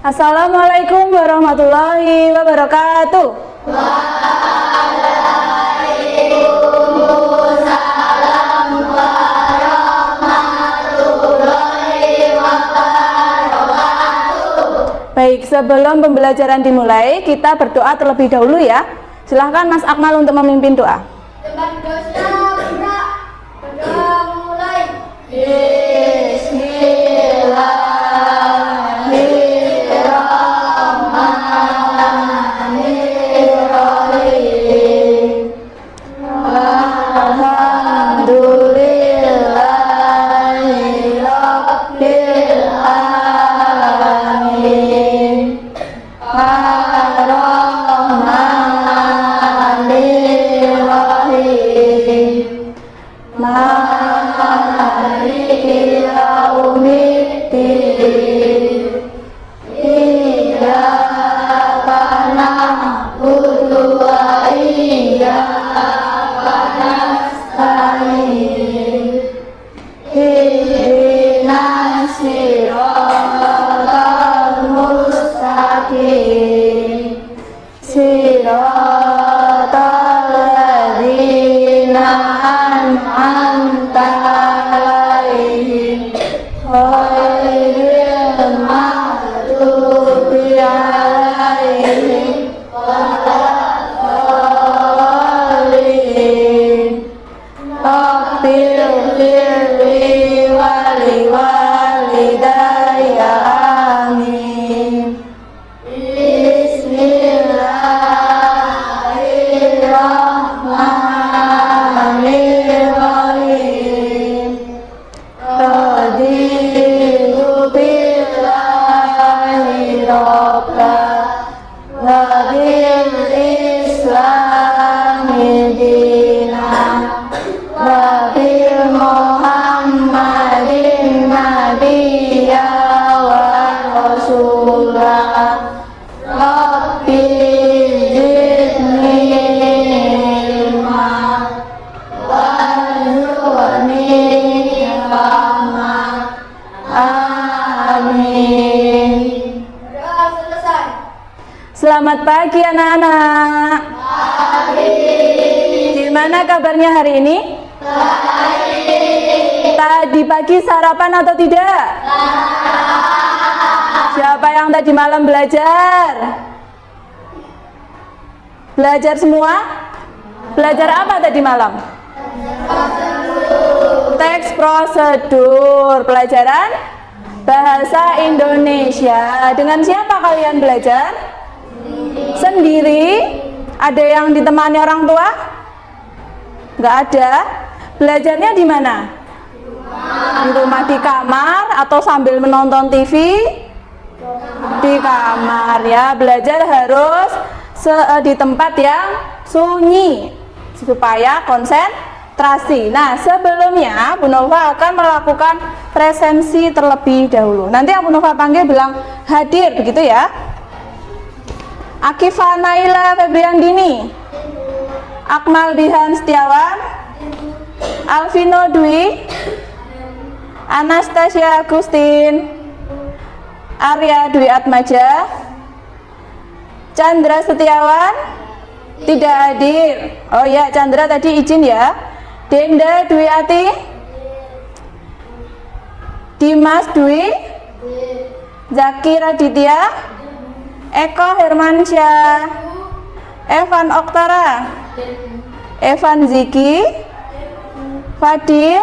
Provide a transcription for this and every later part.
Assalamualaikum warahmatullahi wabarakatuh. Waalaikumsalam warahmatullahi wabarakatuh. Baik, sebelum pembelajaran dimulai, kita berdoa terlebih dahulu ya. Silahkan Mas Akmal untuk memimpin doa. Tempat dosa gerak. Berdoa mulai. Bismillahirrahmanirrahim. Alhamdulillahi Rabbil alamin. Ar-Rahmanir-Rahim. Maliki yaumiddin. Iyyaka na'budu wa iyyaka nasta'in. Ihdinas siratal mustaqim. Siratal ladzina an'amta 'alaihim ghairil maghdubi 'alaihim waladdallin. Rabbil firli wali walidayya amin. Bismillahirrahmanirrahim. Raditu billahi rabban wa bil islami dinan wa bil muhammadin nabiyya wa rasulah. Rabbi zidni ilma warzuqni fahma. Amin. Doa selesai. Selamat pagi anak-anak. Gimana kabarnya hari ini? Tadi pagi sarapan atau tidak? Siapa yang tadi malam belajar? Belajar semua? Belajar apa tadi malam? Teks prosedur, pelajaran bahasa Indonesia. Dengan siapa kalian belajar? Sendiri? Ada yang ditemani orang tua? Nggak ada. Belajarnya di mana? Di rumah, di kamar, atau sambil menonton TV? Di kamar ya. Belajar harus di tempat yang sunyi supaya konsentrasi. Nah, sebelumnya Bu Nova akan melakukan presensi terlebih dahulu. Nanti Bu Nova panggil bilang hadir, begitu ya. Akifah Naila Febriandini, Akmal Bihan Setiawan, Alvino Dwi, Anastasia Agustin, Arya Dwi Atmaja, Chandra Setiawan tidak hadir. Oh ya, Chandra tadi izin ya. Denda Dwi Ati, Dimas Dwi, Zaki Raditya, Eko Hermansyah, Evan Oktara, Evan Ziki, Fadil,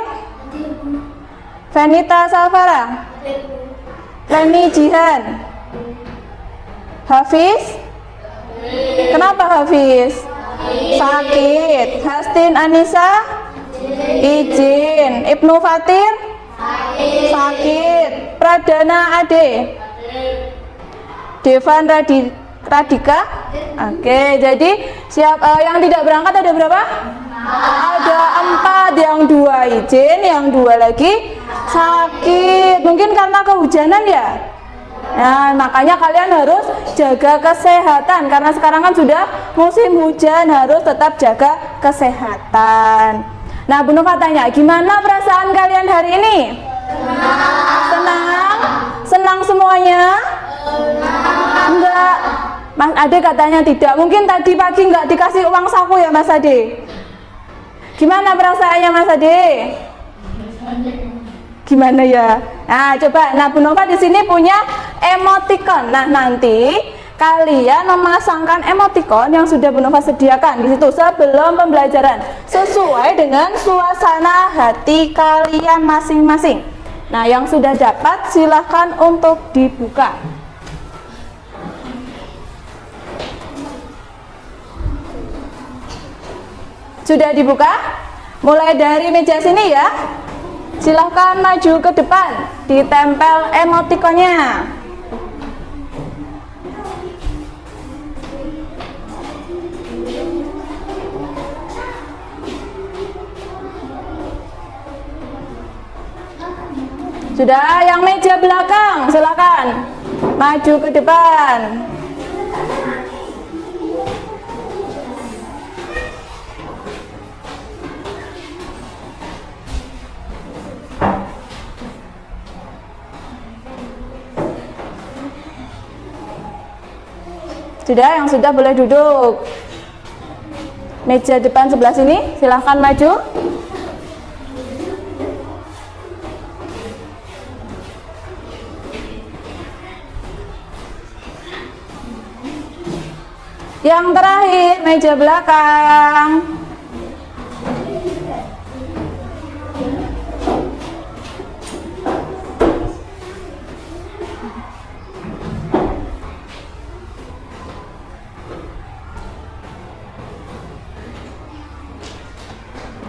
Venita Salvara, Reni Jihan, Hafiz. Kenapa Hafiz? Sakit. Hastin Anissa, izin. Ibnu Fatir, sakit. Pradana Ade, Devan Radika. Oke, jadi yang tidak berangkat ada berapa? Ada 4, yang 2 izin, yang 2 lagi sakit. Mungkin karena kehujanan ya. Nah, makanya kalian harus jaga kesehatan karena sekarang kan sudah musim hujan, harus tetap jaga kesehatan. Nah, Bu Nova tanya, gimana perasaan kalian hari ini? Senang? Senang semuanya? Mas Ade katanya tidak. Mungkin tadi pagi nggak dikasih uang saku ya Mas Ade? Gimana perasaannya Mas Ade? Gimana ya? Nah, coba. Nah, Bu Nova di sini punya emoticon. Nah, nanti kalian memasangkan emoticon yang sudah Bu Nova sediakan di situ sebelum pembelajaran sesuai dengan suasana hati kalian masing-masing. Nah, yang sudah dapat silahkan untuk dibuka. Sudah dibuka? Mulai dari meja sini ya. Silahkan maju ke depan, ditempel emoticonnya. Sudah, yang meja belakang, silakan maju ke depan. Sudah, yang sudah boleh duduk. Meja depan sebelah sini, silahkan maju. Yang terakhir, meja belakang.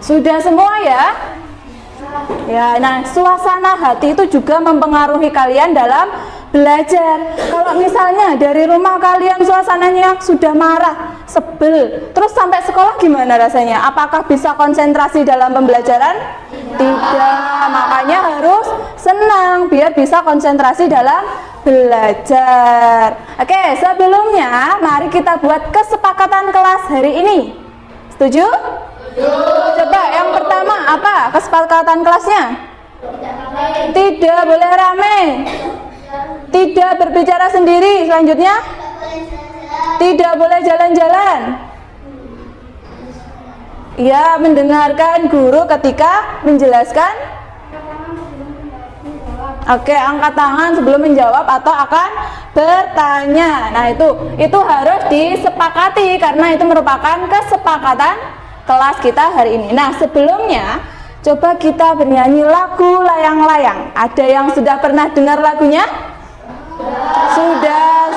Sudah semua ya? Ya, nah suasana hati itu juga mempengaruhi kalian dalam belajar. Kalau misalnya dari rumah kalian suasananya sudah marah, sebel, terus sampai sekolah gimana rasanya? Apakah bisa konsentrasi dalam pembelajaran? Tidak, makanya harus senang biar bisa konsentrasi dalam belajar. Oke, sebelumnya mari kita buat kesepakatan kelas hari ini. Setuju? Coba yang pertama apa kesepakatan kelasnya? Tidak boleh rame, tidak berbicara sendiri. Selanjutnya, tidak boleh jalan-jalan. Ya, mendengarkan guru ketika menjelaskan. Oke, angkat tangan sebelum menjawab atau akan bertanya. Nah, itu harus disepakati karena itu merupakan kesepakatan kelas kita hari ini. Nah, sebelumnya coba kita bernyanyi lagu layang-layang. Ada yang sudah pernah dengar lagunya?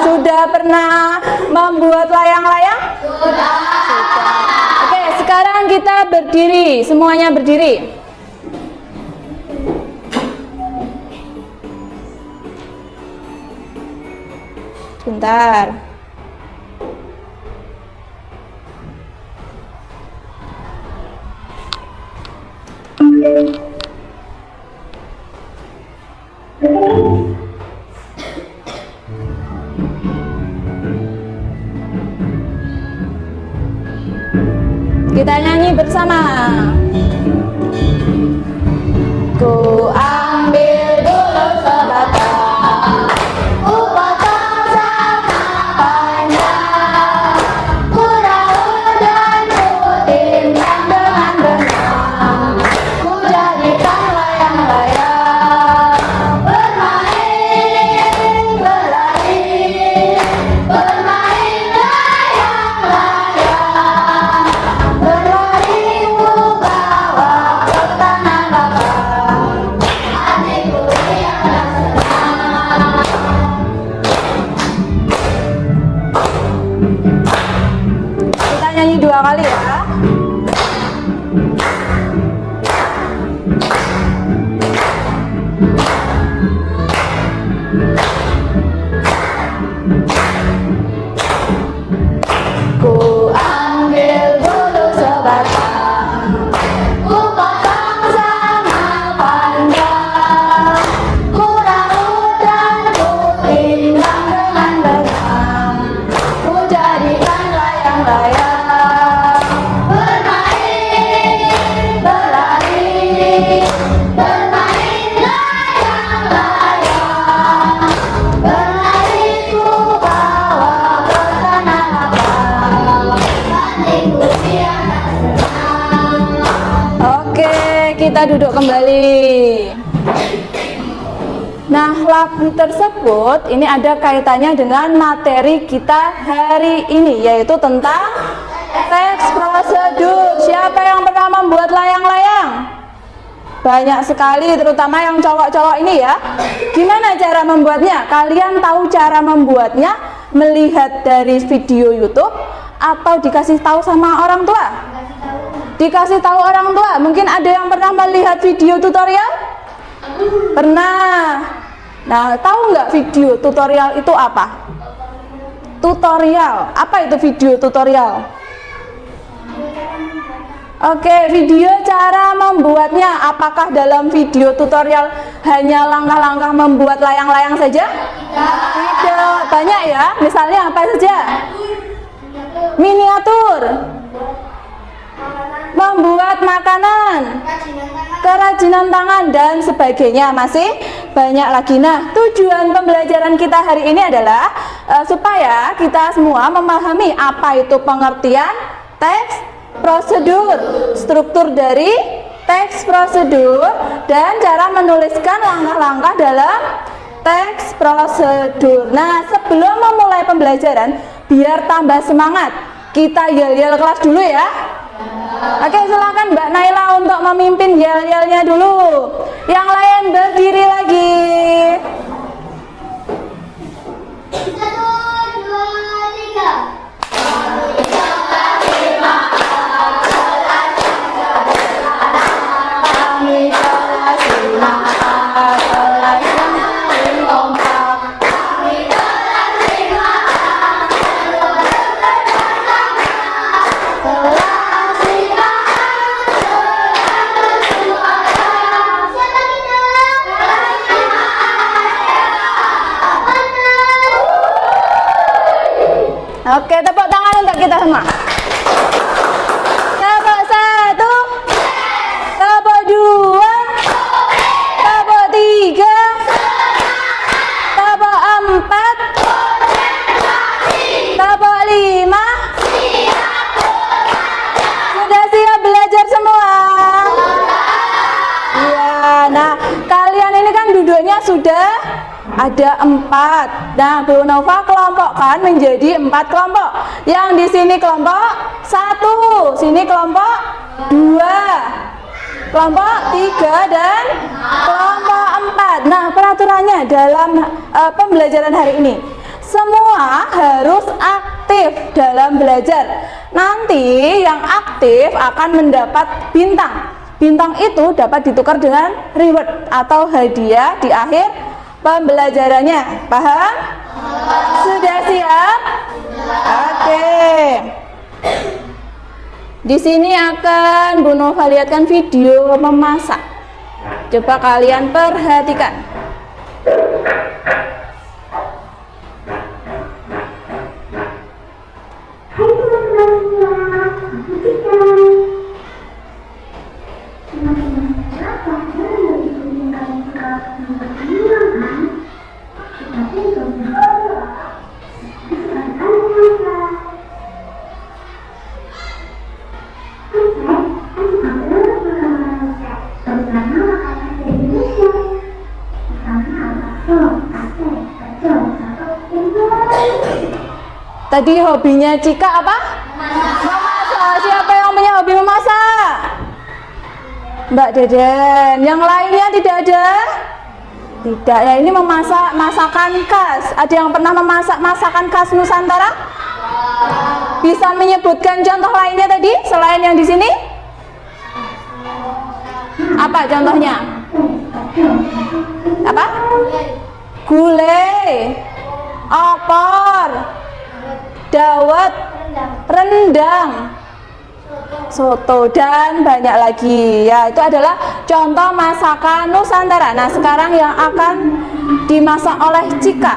Sudah pernah membuat layang-layang? Sudah. Oke, sekarang kita berdiri, semuanya berdiri. Bentar. Kita nyanyi bersama. Ku ambil dulu sebatang, ku potong sangat panjang, ku raut dan ku timbang dengan benang, ku jadikan layang-layang, bermain, berlari, bermain layang-layang, berlari bukan kita duduk kembali. Nah, lagu tersebut ini ada kaitannya dengan materi kita hari ini, yaitu tentang teks prosedur. Siapa yang pernah membuat layang-layang? Banyak sekali, terutama yang cowok-cowok ini ya. Gimana cara membuatnya? Kalian tahu cara membuatnya melihat dari video YouTube atau dikasih tahu sama orang tua? Dikasih tahu orang tua. Mungkin ada yang pernah melihat video tutorial? Pernah. Nah, tahu nggak video tutorial itu apa? Tutorial. Apa itu video tutorial? Oke, video cara membuatnya. Apakah dalam video tutorial hanya langkah-langkah membuat layang-layang saja? Tidak. Banyak ya. Misalnya apa saja? Miniatur. Membuat makanan, kerajinan tangan dan sebagainya, masih banyak lagi. Nah, tujuan pembelajaran kita hari ini adalah supaya kita semua memahami apa itu pengertian teks prosedur, struktur dari teks prosedur, dan cara menuliskan langkah-langkah dalam teks prosedur. Nah, sebelum memulai pembelajaran, biar tambah semangat, kita yel-yel kelas dulu ya. Oke, silakan Mbak Naila untuk memimpin yel-yelnya dulu. Yang lain berdiri lagi. 1, 2, 3. Kami kelas 5A, kelas yang paling kompak. Oke, tepuk tangan untuk kita semua. Tepuk 1, tepuk 2, tepuk 3, tepuk 4, tepuk 5. Sudah siap belajar semua? Iya, nah kalian ini kan duduknya sudah ada 4. Nah, Bu Nova kelompokkan menjadi 4 kelompok. Yang di sini kelompok 1, sini kelompok 2, kelompok 3, dan kelompok 4. Nah, peraturannya dalam pembelajaran hari ini, semua harus aktif dalam belajar. Nanti yang aktif akan mendapat bintang. Bintang itu dapat ditukar dengan reward atau hadiah di akhir pembelajarannya. Paham? Sudah siap? Oke. Di sini akan Bu Nova lihatkan video memasak. Coba kalian perhatikan. Tadi hobinya Cika apa? Memasak. Siapa yang punya hobi memasak? Mbak Deden. Yang lainnya tidak ada? Tidak ya, ini memasak masakan khas. Ada yang pernah memasak masakan khas Nusantara? Bisa menyebutkan contoh lainnya tadi selain yang di sini? Apa contohnya? Apa? Gulai, opor, dawet, rendang, soto, dan banyak lagi ya. Itu adalah contoh masakan Nusantara. Nah, sekarang yang akan dimasak oleh Cika.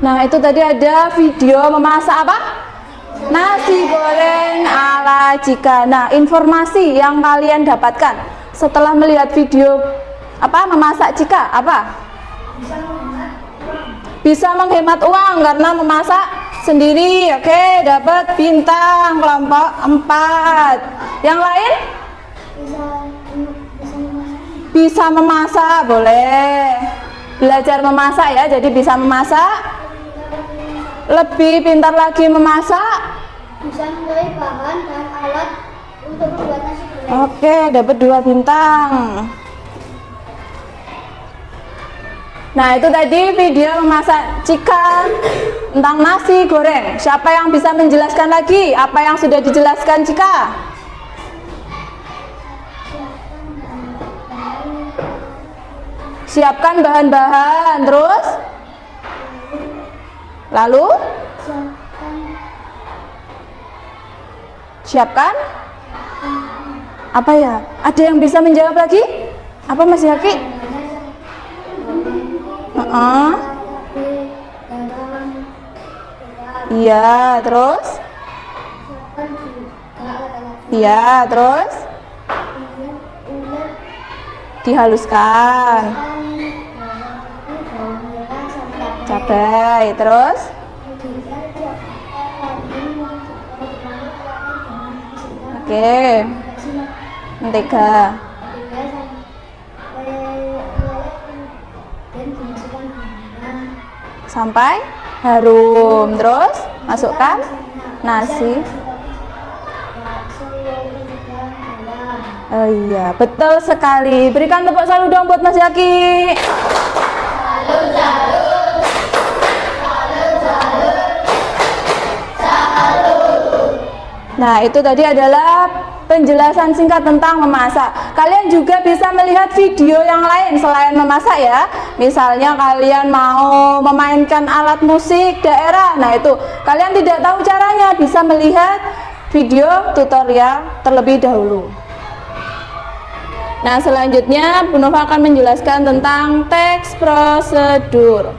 Nah, itu tadi ada video memasak apa? Nasi goreng ala Cika. Nah, informasi yang kalian dapatkan setelah melihat video apa memasak Cika apa? Bisa menghemat uang karena memasak sendiri. Oke, dapat bintang kelompok 4. Yang lain? Bisa memasak, boleh. Belajar memasak ya, jadi bisa memasak. Lebih pintar lagi memasak. Bisa memilih bahan dan alat untuk membuat nasi goreng. Oke, dapat 2 bintang. Nah, itu tadi video memasak Cika tentang nasi goreng. Siapa yang bisa menjelaskan lagi apa yang sudah dijelaskan Cika? Siapkan bahan-bahan, terus lalu siapkan apa ya? Ada yang bisa menjawab lagi? Apa Mas Yaki? Iya, terus? Iya, terus? Dihaluskan. Cabai, terus? Oke. Mentega. Sampai harum, terus masukkan nasi. Oh iya, betul sekali. Berikan tepuk salut dong buat Mas Yaki. Nah, itu tadi adalah penjelasan singkat tentang memasak. Kalian juga bisa melihat video yang lain selain memasak ya. Misalnya kalian mau memainkan alat musik daerah. Nah, itu kalian tidak tahu caranya, bisa melihat video tutorial terlebih dahulu. Nah, selanjutnya Bu Nova akan menjelaskan tentang teks prosedur.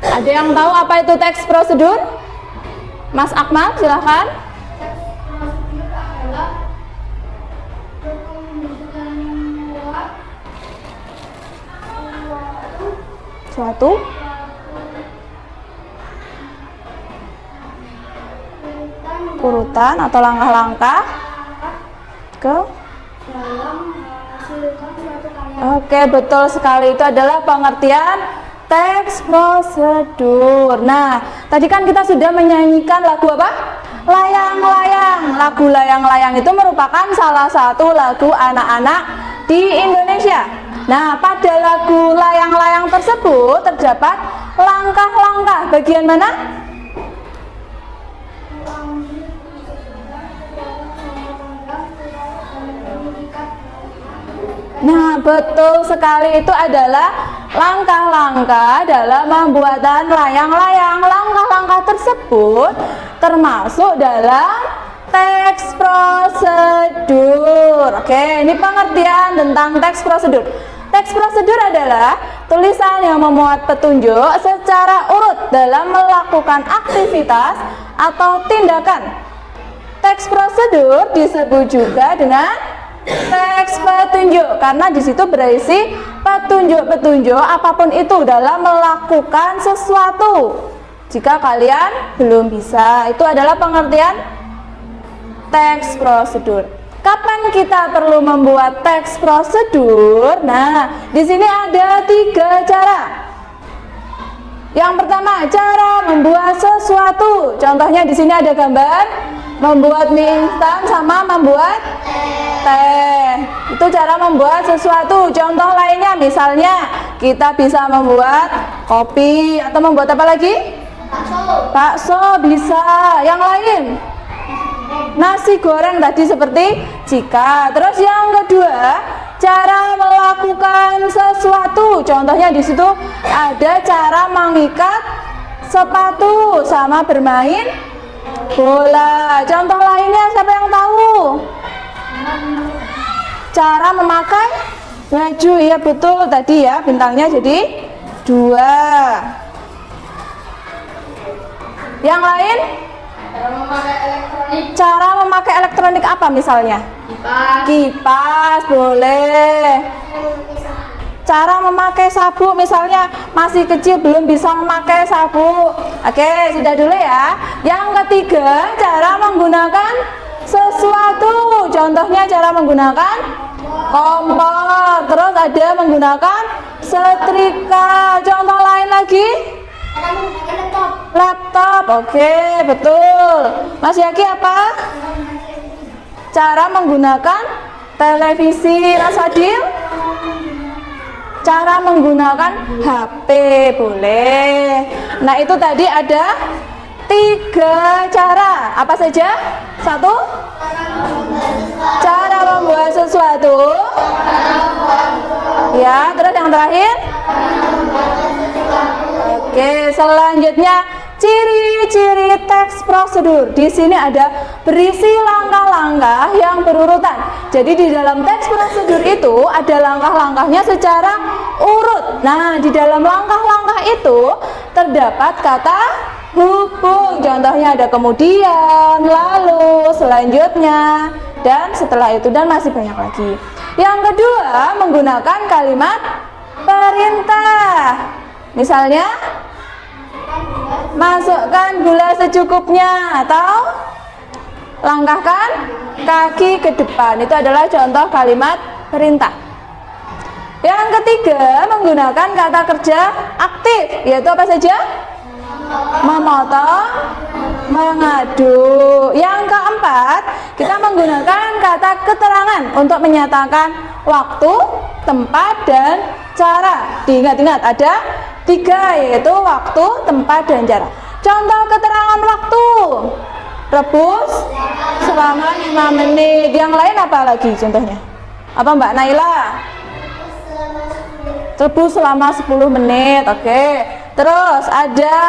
Ada yang tahu apa itu teks prosedur? Mas Akmal, silahkan. Suatu urutan atau langkah-langkah ke Oke, betul sekali. Itu adalah pengertian teks prosedur. Nah, tadi kan kita sudah menyanyikan lagu apa? Layang-layang. Lagu layang-layang itu merupakan salah satu lagu anak-anak di Indonesia. Nah, pada lagu layang-layang tersebut terdapat langkah-langkah. Bagian mana? Nah, betul sekali, itu adalah langkah-langkah dalam pembuatan layang-layang. Langkah-langkah tersebut termasuk dalam teks prosedur. Oke, ini pengertian tentang teks prosedur. Teks prosedur adalah tulisan yang memuat petunjuk secara urut dalam melakukan aktivitas atau tindakan. Teks prosedur disebut juga dengan teks petunjuk karena di situ berisi petunjuk-petunjuk apapun itu dalam melakukan sesuatu. Jika kalian belum bisa, itu adalah pengertian teks prosedur. Kapan kita perlu membuat teks prosedur? Nah, di sini ada 3 cara. Yang pertama, cara membuat sesuatu. Contohnya di sini ada gambar membuat mie instan sama membuat teh. Itu cara membuat sesuatu. Contoh lainnya misalnya kita bisa membuat kopi atau membuat apa lagi? Bakso bisa. Yang lain? Nasi goreng tadi seperti Cika. Terus yang kedua, cara melakukan sesuatu. Contohnya di situ ada cara mengikat sepatu sama bermain bola. Contoh lainnya siapa yang tahu? Cara memakai baju. Ya betul tadi ya, bintangnya jadi Yang lain? Cara memakai elektronik apa misalnya? Kipas, boleh. Cara memakai sabuk misalnya masih kecil belum bisa memakai sabuk. Oke, sudah dulu ya. Yang ketiga, cara menggunakan sesuatu. Contohnya cara menggunakan kompor. Terus ada menggunakan setrika. Contoh lain lagi? Laptop. Oke, betul. Mas Yaki apa? Cara menggunakan televisi. Mas Adil? Cara menggunakan HP, boleh. Nah, itu tadi ada 3 cara. Apa saja? 1, cara membuat sesuatu. Ya, terus yang terakhir? Oke, selanjutnya ciri-ciri teks prosedur. Di sini ada berisi langkah-langkah yang berurutan. Jadi di dalam teks prosedur itu ada langkah-langkahnya secara urut. Nah, di dalam langkah-langkah itu terdapat kata hubung. Contohnya ada kemudian, lalu, selanjutnya, dan setelah itu, dan masih banyak lagi. Yang kedua, menggunakan kalimat perintah. Misalnya, masukkan gula secukupnya atau langkahkan kaki ke depan. Itu adalah contoh kalimat perintah. Yang ketiga, menggunakan kata kerja aktif, yaitu apa saja? Memotong, mengaduk. Yang keempat, kita menggunakan kata keterangan untuk menyatakan waktu, tempat, dan cara. Diingat-ingat ada 3, yaitu waktu, tempat, dan cara. Contoh keterangan waktu: rebus selama 5 menit. Yang lain apa lagi contohnya? Apa Mbak Naila? Rebus selama 10 menit. Oke. Terus ada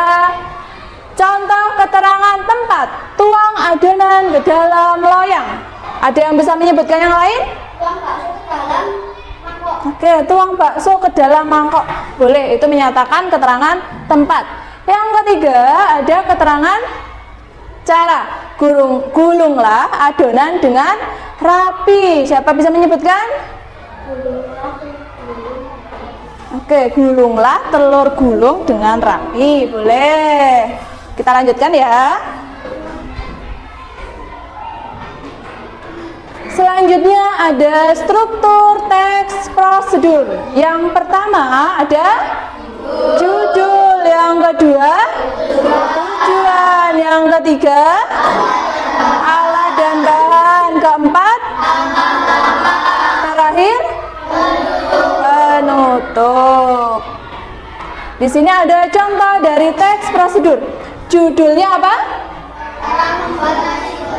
contoh keterangan tempat: tuang adonan ke dalam loyang. Ada yang bisa menyebutkan yang lain? Oke, tuang bakso ke dalam mangkok. Boleh, itu menyatakan keterangan tempat. Yang ketiga, ada keterangan cara: gulunglah adonan dengan rapi. Siapa bisa menyebutkan? Oke, gulunglah telur gulung dengan rapi. Boleh. Kita lanjutkan ya. Selanjutnya ada struktur teks prosedur. Yang pertama ada judul, yang kedua tujuan, yang ketiga alat dan bahan, keempat terakhir penutup. Di sini ada contoh dari teks prosedur. Judulnya apa?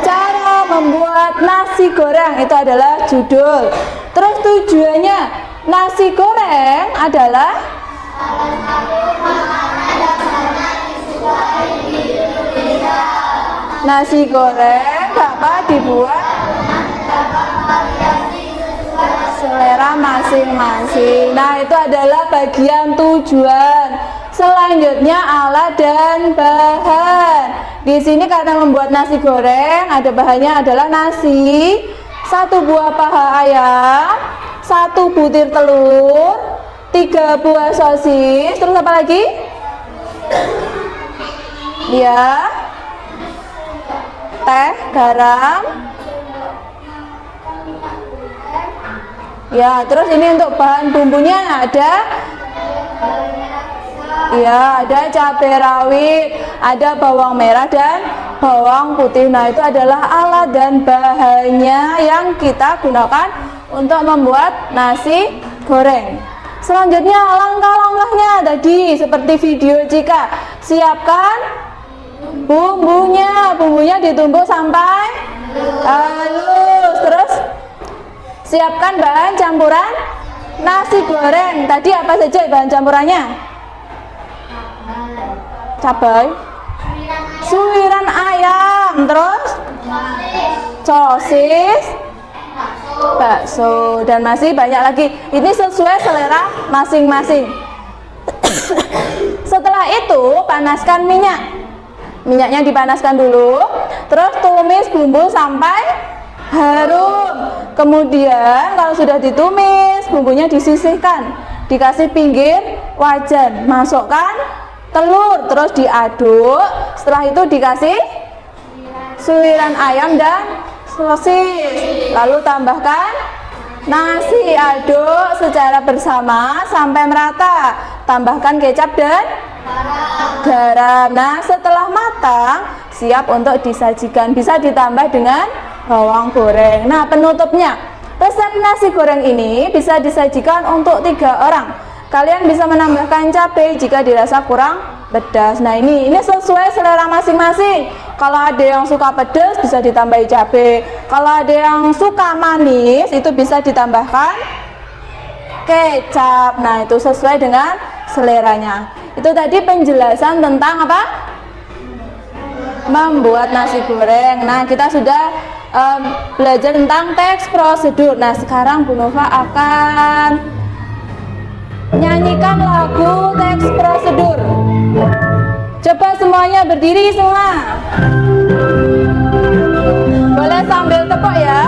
Cara membuat nasi goreng, itu adalah judul. Terus tujuannya nasi goreng adalah nasi goreng dapat dibuat selera masing-masing. Nah, itu adalah bagian tujuan. Selanjutnya alat dan bahan. Di sini karena membuat nasi goreng, ada bahannya adalah nasi, 1 buah paha ayam, 1 butir telur, 3 buah sosis. Terus apa lagi? Ya, teh, garam. Ya, terus ini untuk bahan bumbunya ada. Ya, ada cabai rawit, ada bawang merah dan bawang putih. Nah, itu adalah alat dan bahannya yang kita gunakan untuk membuat nasi goreng. Selanjutnya langkah-langkahnya tadi seperti video Cika. Siapkan bumbunya ditumbuk sampai halus. Terus siapkan bahan campuran nasi goreng. Tadi apa saja bahan campurannya? Cabai, suiran ayam, terus sosis, bakso, dan masih banyak lagi. Ini sesuai selera masing-masing. Setelah itu panaskan minyak. Minyaknya dipanaskan dulu, terus tumis bumbu sampai harum. Kemudian kalau sudah ditumis, bumbunya disisihkan, dikasih pinggir wajan, masukkan telur, terus diaduk. Setelah itu dikasih suiran ayam dan sosis, lalu tambahkan nasi, aduk secara bersama sampai merata. Tambahkan kecap dan garam. Nah, setelah matang, siap untuk disajikan. Bisa ditambah dengan bawang goreng. Nah, penutupnya, resep nasi goreng ini bisa disajikan untuk 3 orang. Kalian bisa menambahkan cabai jika dirasa kurang pedas. Nah, ini sesuai selera masing-masing. Kalau ada yang suka pedas bisa ditambahi cabai. Kalau ada yang suka manis itu bisa ditambahkan kecap. Nah, itu sesuai dengan seleranya. Itu tadi penjelasan tentang apa? Membuat nasi goreng. Nah, kita sudah belajar tentang teks prosedur. Nah, sekarang Bu Nova akan nyanyikan lagu teks prosedur. Coba semuanya berdiri semua. Boleh sambil tepuk ya.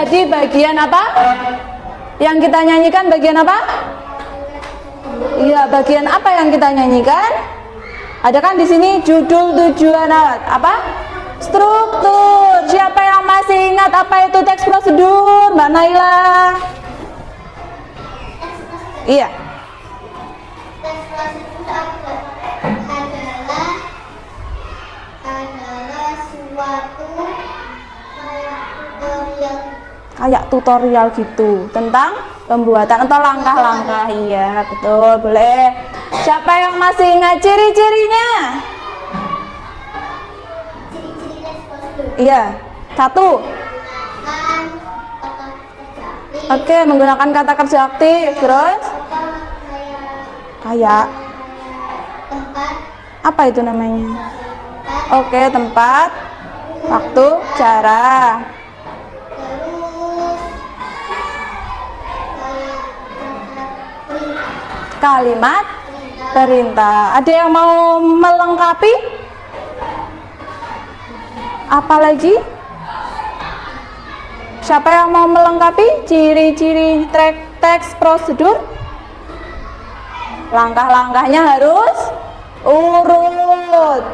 Tadi bagian apa? Yang kita nyanyikan bagian apa? Iya, bagian apa yang kita nyanyikan? Ada kan di sini judul, tujuan, alat. Apa? Struktur. Siapa yang masih ingat apa itu teks prosedur, Mbak Naila? Iya. Teks prosedur adalah suatu kayak tutorial gitu tentang pembuatan atau langkah-langkah. Iya, betul, boleh. Siapa yang masih ingat ciri-cirinya? Ciri-ciri teks prosedur. Iya, 1. Oke, menggunakan kata kerja aktif. Terus? Kayak Tempat. apa itu namanya? Oke, tempat, waktu, cara. Kalimat perintah. Ada yang mau melengkapi? Apalagi? Siapa yang mau melengkapi ciri-ciri teks prosedur? Langkah-langkahnya harus urut.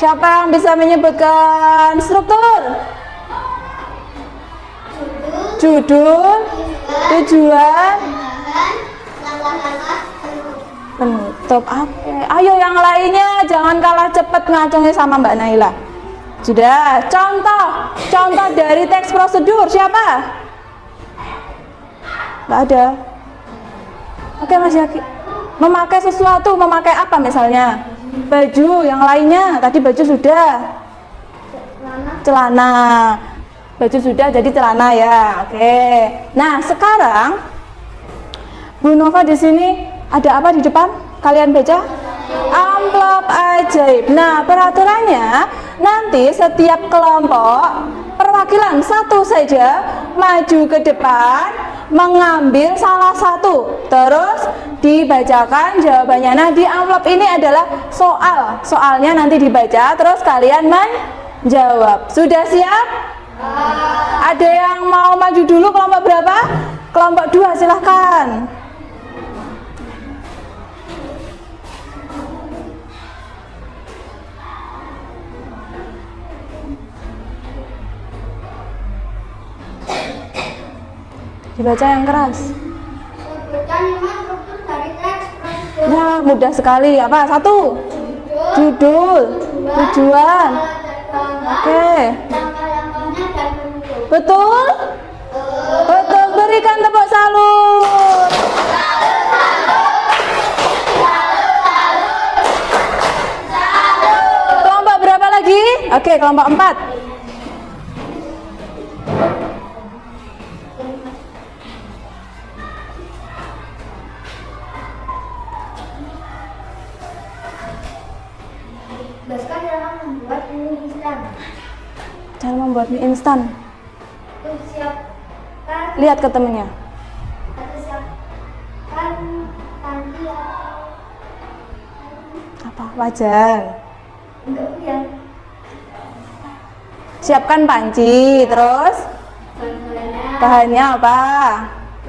Siapa yang bisa menyebutkan struktur? Judul, tujuan, penutup. Oke, ayo yang lainnya jangan kalah cepat ngacungnya sama Mbak Naila. Sudah, contoh dari teks prosedur siapa? Nggak ada. Oke Mas Yaki, memakai sesuatu, memakai apa misalnya? Baju, yang lainnya tadi baju sudah. Celana, baju sudah, jadi celana ya. Oke. Nah sekarang Bu Nova di sini ada apa di depan? Kalian baca? ajaib. Nah, peraturannya nanti setiap kelompok perwakilan satu saja maju ke depan mengambil salah satu, terus dibacakan jawabannya. Nah, di amplop ini adalah soalnya nanti dibaca, terus kalian menjawab. Sudah siap? Ada yang mau maju dulu? Kelompok berapa? Kelompok 2, silahkan. Dibaca yang keras. Sebutkan 5 struktur dari teks prosedur. Nah, mudah sekali. Apa? 1. Judul, tujuan. Oke. Langkah-langkahnya dan penutup. Betul? Betul. Berikan tepuk salut. Kelompok berapa lagi? Oke, kelompok 4. Jelaskan dalam membuat mie instan. Cara membuat mie instan. Siapkan Lihat ke temennya. atau siapkan panci atau Apa? Wajan. enggak biar Siapkan panci. Terus bahan-bahannya bahannya apa?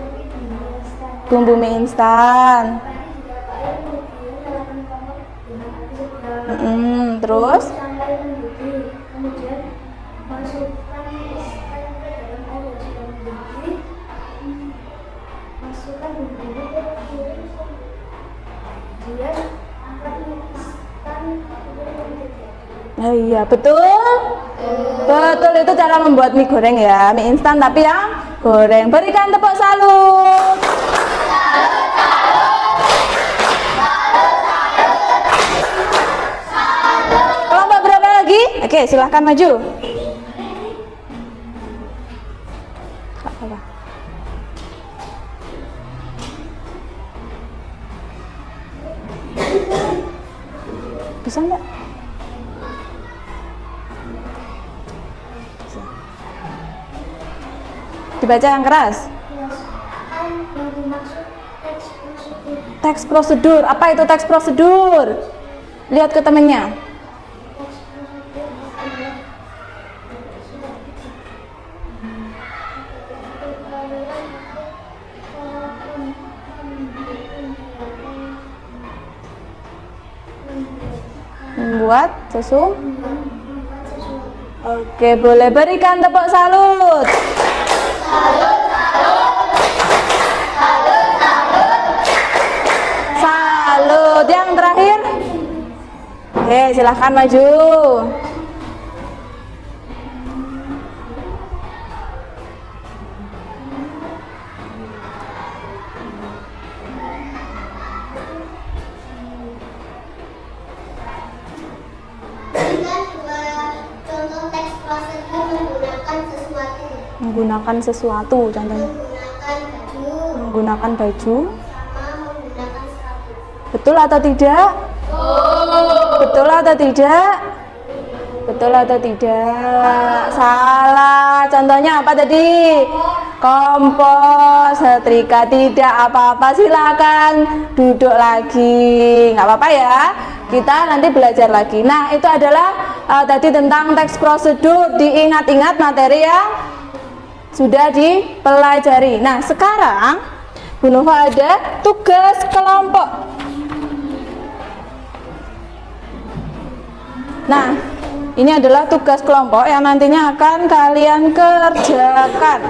lebih instan. Bumbu mie instan. Tadi juga air kemudian nyalakan kompor dengan api sedang. Terus Sampai mendidih. Kemudian masukkan mie instan ke dalam air yang sudah mendidih. Masukkan bumbu ke piring. Kemudian angkat mie instan kemudian mendidih. nah, iya, betul. Betul, itu cara membuat mie goreng ya. Mie instan tapi yang goreng. Berikan tepuk salut. Kelompok berapa lagi? Oke, silahkan maju. Gak apa-apa. Bisa nggak? Dibaca yang keras. Jelaskan yang dimaksud teks prosedur. Teks prosedur. Apa itu teks prosedur? Lihat ke temennya. Teks prosedur adalah Membuat sesuatu. Oke, boleh berikan tepuk salut. Salut. Yang terakhir. Oke, silahkan maju. Berikan 2 contoh teks prosedur menggunakan sesuatu. Menggunakan sesuatu, contohnya. Menggunakan baju Menggunakan baju. sama menggunakan serabut. Betul atau tidak? Betul atau tidak? Betul atau tidak? Salah. Contohnya apa tadi? Kompos, setrika. Tidak apa-apa, silakan duduk lagi. Nggak apa-apa ya. Kita nanti belajar lagi. Nah, itu adalah tadi tentang teks prosedur. Diingat-ingat materi yang sudah dipelajari. Nah, sekarang Bu Nova ada tugas kelompok. Nah, ini adalah tugas kelompok yang nantinya akan kalian kerjakan.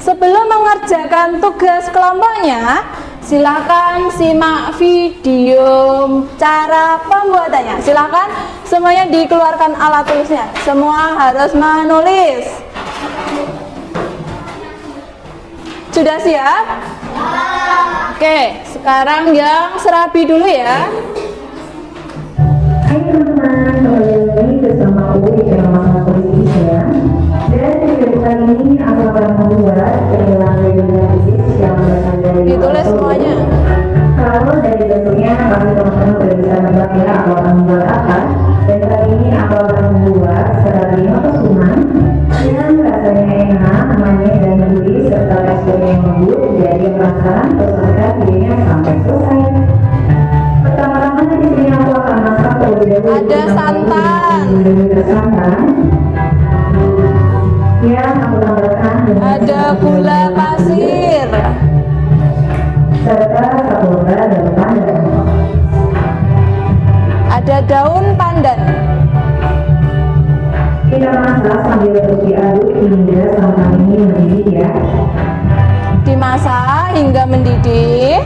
Sebelum mengerjakan tugas kelompoknya, silakan simak video cara pembuatannya. Silakan semuanya dikeluarkan alat tulisnya. Semua harus menulis. Sudah siap? Oke, sekarang yang serabi dulu ya. Hai teman-teman, kembali lagi bersama aku di channel Masalah Tulis Indonesia. Dan video kali ini aku akan membuat penjelasan sama-sama sudah bisa nebak ya aku akan membuat apa. Dan kali ini aku akan membuat seragam pesuman yang rasanya enak, manis dan gurih serta teksturnya yang lembut. Jadi penasaran, tonton videonya sampai selesai. Pertama-tama di sini aku akan masak terlebih dahulu. Ada santan. Santan. Yang aku tambahkan dengan Ada gula pasir. serta 1 lembar daun pandan. Ada daun pandan. Kita masak sambil terus diaduk hingga santan ini mendidih ya. Dimasak hingga mendidih.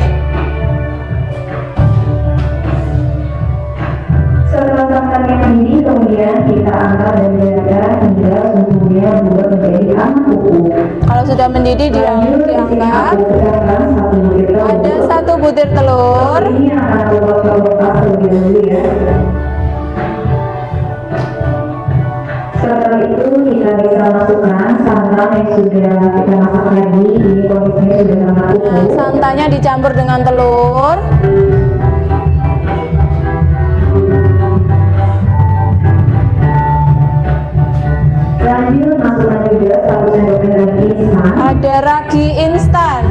Setelah santannya mendidih, kemudian kita angkat dan biarkan hingga suhunya berubah menjadi hangat kuku. Kalau sudah mendidih Lanjut, di sini diangkat. aku pecahkan 1 butir telur. Ada 1 butir telur. Ini akan aku potong-potong terlebih dahulu ya. Setelah itu kita bisa masukkan santan yang sudah kita masak tadi. Ini kondisinya sudah sangat Nah, kuku. santannya dicampur dengan telur. Lanjut masukkan juga 1 sendok ragi instan. Ada ragi instan.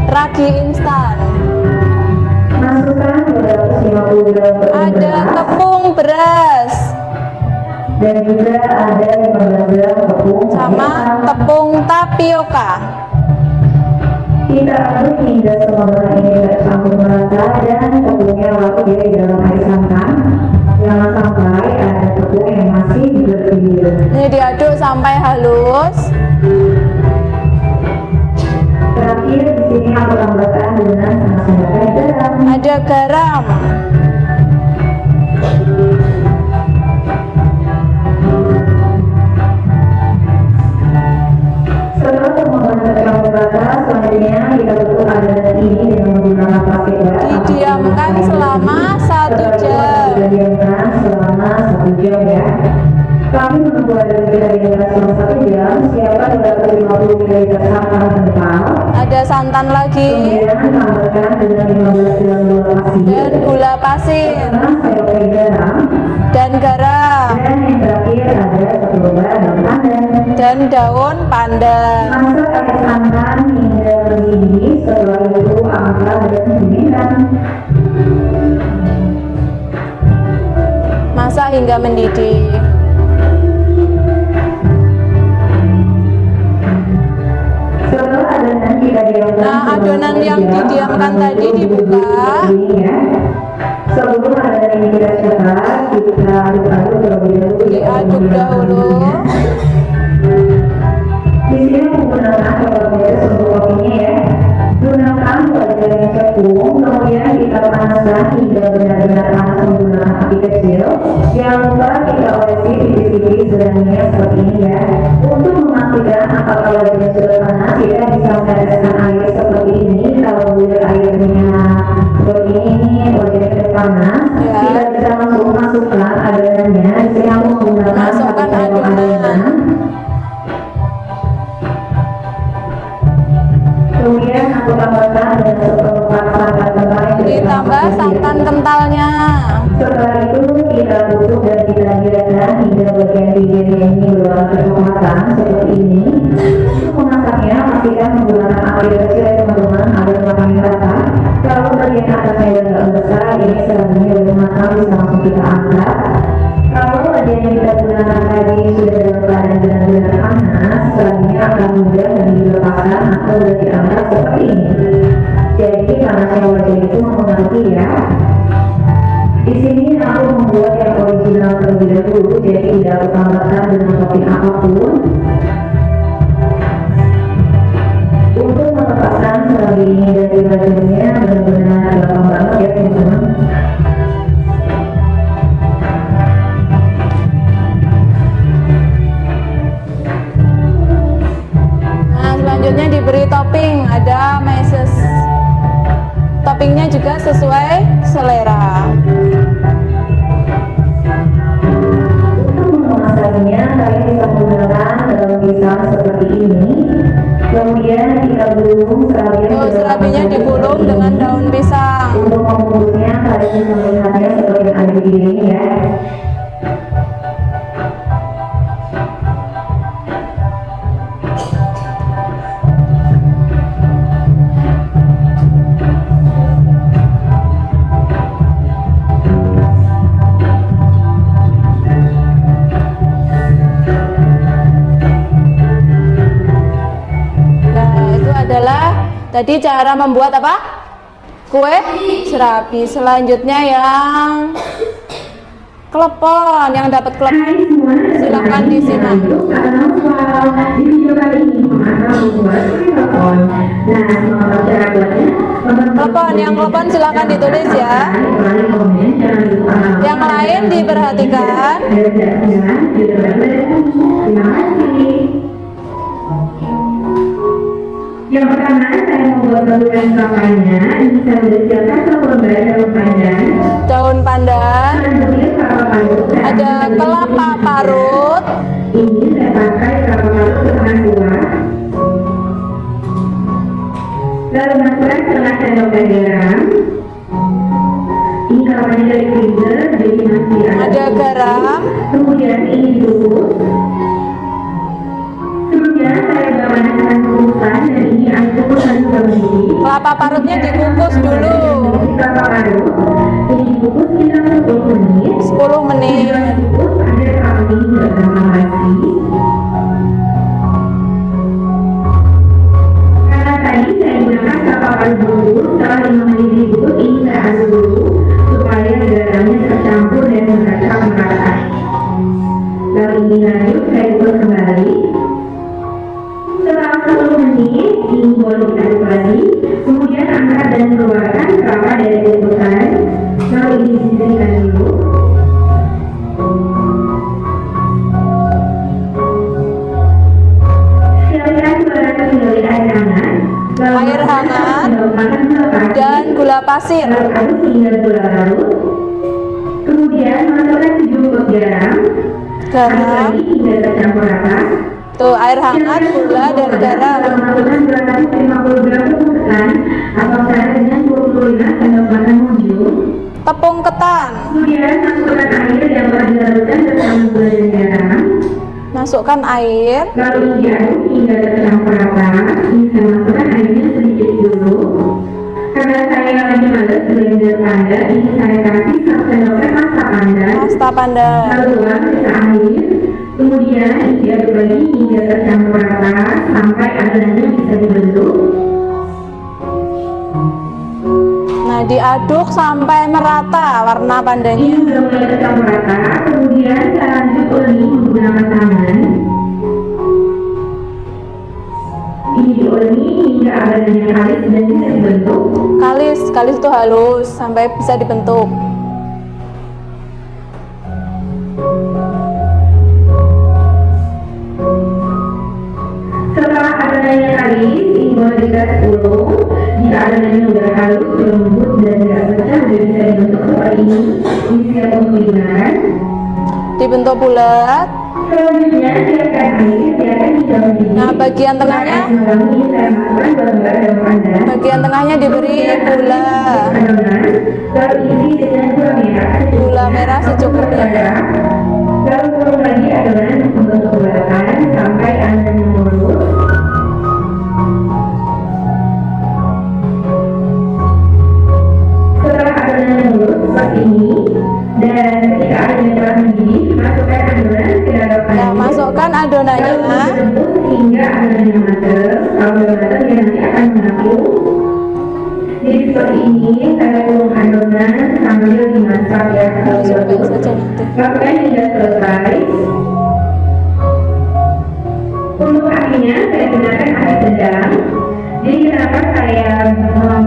Ragi instan. Masukkan 250 gram tepung Ada beras tepung beras dan juga ada 15 gram tepung sama tapioka. tepung tapioka. Kita aduk hingga semua bahan ini tercampur merata dan tepungnya larut ya di dalam air santan. Jangan sampai ada tepung yang masih berpinggir. Ini diaduk sampai halus. Terakhir di sini aku tambahkan dengan setengah sendok garam. Ada garam. Setelah semua bahan tercampur rata, selanjutnya kita tutup adonan ini dengan menggunakan plastik wrap. Didiamkan selama 1 jam. Didiamkan selama 1 jam ya. Kami menunggu adonan kita didiamkan selama 1 jam. Siapkan 250 ml santan kental. Ada santan lagi Kemudian tambahkan dengan 15 gram gula pasir. dan gula pasir Setengah sendok garam. dan garam Dan yang terakhir ada 1 lembar daun pandan. dan daun pandan. Masak air santan hingga mendidih. Setelah itu angkat dan dingin. Masak hingga mendidih. Setelah adonan kita diamkan. Nah, adonan yang didiamkan tadi dibuka. Ya. Sebelum adonan ini kita cetak, kita aduk-aduk terlebih dahulu. ya. Diaduk dahulu. Di sini menggunakan proses untuk kopinya ya. Gunakan wajan yang cekung, kemudian kita panaskan hingga benar-benar panas menggunakan api kecil. Jangan lupa kita olesi tipis-tipis dengan seperti ini ya. Untuk memastikan apakah wajannya sudah panas, kita bisa meneteskan air seperti ini. Kalau sudah airnya seperti ini, wajannya sudah panas, Ya. kita bisa masukkan adonannya. Di sini aku menggunakan Masukkan 1 sendok adonan. Kemudian aku tambahkan dengan seperempat santan kental yang sudah Ditambah kita santan kentalnya. Setelah itu kita tutup dan kita biarkan hingga bagian bibirnya ini berwarna kecoklatan seperti ini. Untuk memasaknya pastikan menggunakan api kecil ya teman-teman agar matangnya rata. Kalau bagian atasnya udah nggak besar, ini seragamnya udah matang, bisa langsung kita angkat. Kalau bagian yang kita gunakan tadi sudah dalam keadaan benar-benar panas, selanjutnya akan mudah dan dilepaskan atau sudah diangkat seperti ini. Jadi panasnya wajan itu mempengaruhi ya. Di sini aku membuat yang original terlebih dahulu, jadi tidak aku tambahkan dengan topping apapun. Untuk melepaskan seragam ini dari bajunya benar-benar gampang banget ya teman-teman. Nah, selanjutnya diberi topping, ada meses. Toppingnya juga sesuai selera. Untuk memasaknya, kalian bisa menggunakan daun pisang seperti ini. membungkusnya, kalian bisa melihatnya seperti yang ada di video ini ya. Tadi cara membuat apa? Kue serabi. Selanjutnya yang klepon, yang dapat klepon silakan disimak. Di video kali ini akan membuat klepon. Nah, cara buatnya, Klepon, yang klepon silakan ditulis ya. Yang lain diperhatikan. Terima kasih. Yang pertama, saya membuat baluran kelapanya. Ini saya sudah siapkan satu lembar daun pandan. Daun pandan. Selanjutnya kelapa parut. Ada kelapa parut. Ini saya pakai kelapa parut setengah buah. Lalu masukkan setengah sendok teh garam. Ini kelapanya dari freezer, jadi masih Ada garam. Kemudian ini dikukus. Sebelumnya saya sudah panaskan kukusan dan ini air kukusan sudah mendidih. Kelapa parutnya dikukus dulu Kelapa parut ini dikukus sekitar 10 menit. 10 menit. Setelah dikukus agar kelapa ini tidak gampang basi. Karena tadi saya gunakan kelapa parut dulu, setelah 5 menit dikukus ini saya aduk dulu supaya garamnya tercampur dan merata merata. Lalu ini lanjut saya kukus kembali. Setelah 10 menit, ini boleh diaduk lagi. Kemudian angkat dan keluarkan kelapa dari kukusan. Lalu ini disediakan dulu. Siapkan 200 ml air hangat. Air hangat dan gula pasir. Lalu aduk hingga gula larut. Kemudian masukkan 7 cup garam. Aduk Garam. lagi hingga tercampur rata. Tuh, air hangat, gula dan garam. Masukkan 250 gram tepung ketan atau setara dengan 25 sendok makan munjung. Tepung ketan. Kemudian masukkan air yang telah dilarutkan bersama gula dan garam. Masukkan air. Lalu diaduk hingga tercampur rata. Ini saya masukkan airnya sedikit dulu. Karena saya lagi males blender panda, ini saya kasih 1 sendok teh pasta pandan. Pasta pandan. Lalu tuang sisa air. Kemudian diaduk lagi hingga tercampur rata sampai adonannya bisa dibentuk. Nah, diaduk sampai merata warna Ini pandannya. sudah mulai tercampur rata. Kemudian saya lanjut uleni menggunakan tangan. Ini diuleni hingga adonannya kalis dan bisa dibentuk. Kalis itu halus sampai bisa dibentuk. Setelah adonannya kalis, ini boleh digas ulung. Jika adonannya sudah halus, lembut dan tidak pecah, sudah bisa dibentuk seperti ini. Ini siap untuk digunakan. Dibentuk bulat. Selanjutnya siapkan air, biarkan hingga mendidih. Nah, bagian tengahnya, Ini saya masukkan bahan-bahan daun pandan. bagian tengahnya diberi gula. Adonan, lalu isi dengan gula merah. Gula merah secukupnya. Lalu turun lagi adonan untuk bulatan sampai adonannya mulus. Setelah adonannya mulus seperti ini, dan ketika adonannya telah mendidih, masukkan adonan ke dalam air. Nah, masukkan adonannya. Lalu direbus hingga adonannya matang. Kalau sudah matang, dia nanti akan mengapung. Jadi seperti ini, saya tuang adonan sambil dimasak ya. Sampai saja nanti. Lakukan hingga selesai. Untuk apinya, saya gunakan api sedang. Jadi kenapa saya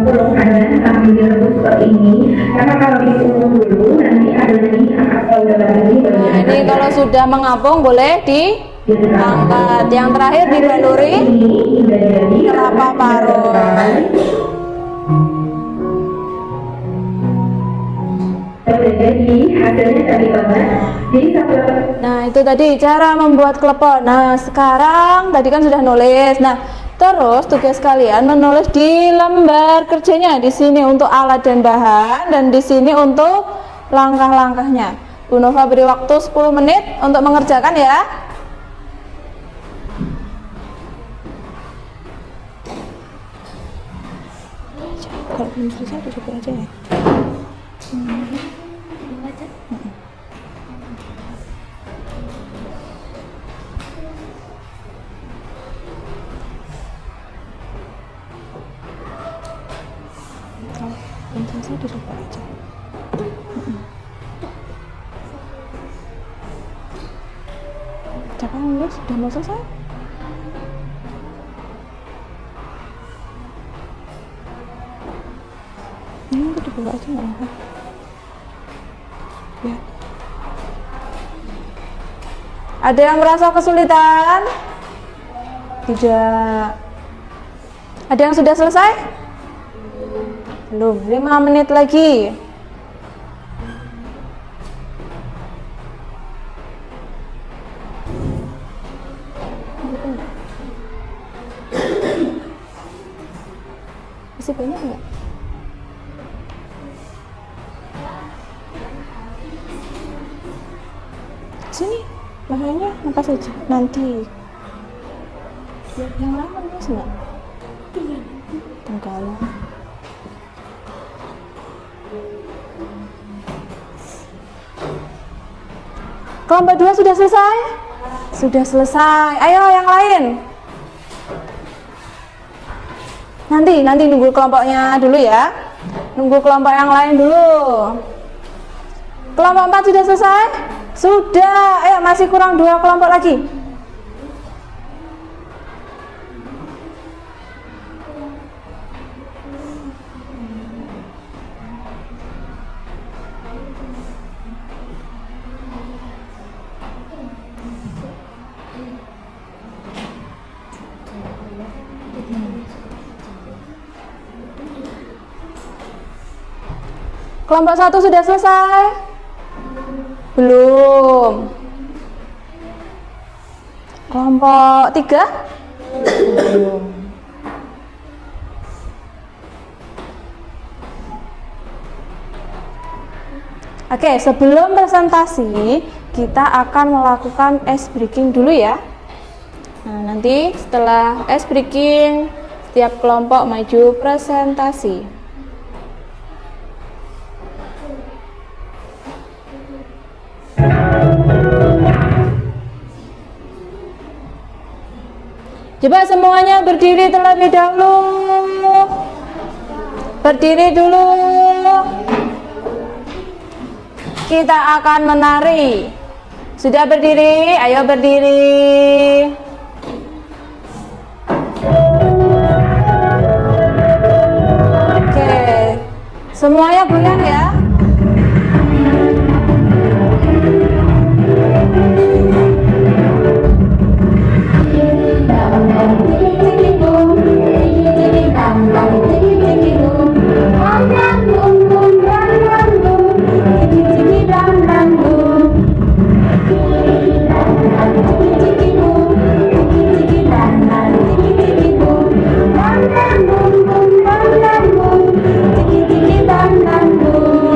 kurung adonan sambil direbus seperti ini? Karena kalau dikurung dulu, nanti adonan ini akan kalau udah begini baru Nah, ini kalau sudah mengapung boleh diangkat. Yang terakhir dibaluri kelapa parut. Jadi hasilnya tadi banget. Jadi satu. Nah, itu tadi cara membuat klepon. Nah, sekarang tadi kan sudah nulis. Nah, Terus tugas kalian menulis di lembar kerjanya di sini untuk alat dan bahan dan di sini untuk langkah-langkahnya. Bu Nova beri waktu 10 menit untuk mengerjakan ya. Kalau belum selesai coba aja ya. Belum selesai dicoba aja. Siapa yang nulis? Sudah mau selesai? Ini udah dibawa aja nggak apa-apa. Ya. Ada yang merasa kesulitan? Tidak. Ada yang sudah selesai? Belum, 5 menit lagi. Masih banyak nggak? Sini, bahannya apa saja? Nanti. Yang lama mas nggak? Tenggalang. Kelompok 2 sudah selesai? Sudah selesai. Ayo yang lain. Nanti nunggu kelompoknya dulu ya. Nunggu kelompok yang lain dulu. Kelompok 4 sudah selesai? Sudah. Ayo masih kurang 2 kelompok lagi. Kelompok 1 sudah selesai? Belum. Kelompok 3? Belum. Oke, sebelum presentasi kita akan melakukan ice breaking dulu ya. Nah, nanti setelah ice breaking setiap kelompok maju presentasi. Coba semuanya berdiri terlebih dahulu. Berdiri dulu. Kita akan menari. Sudah berdiri? Ayo berdiri. Oke. Semuanya goyang ya. Bam bam boom.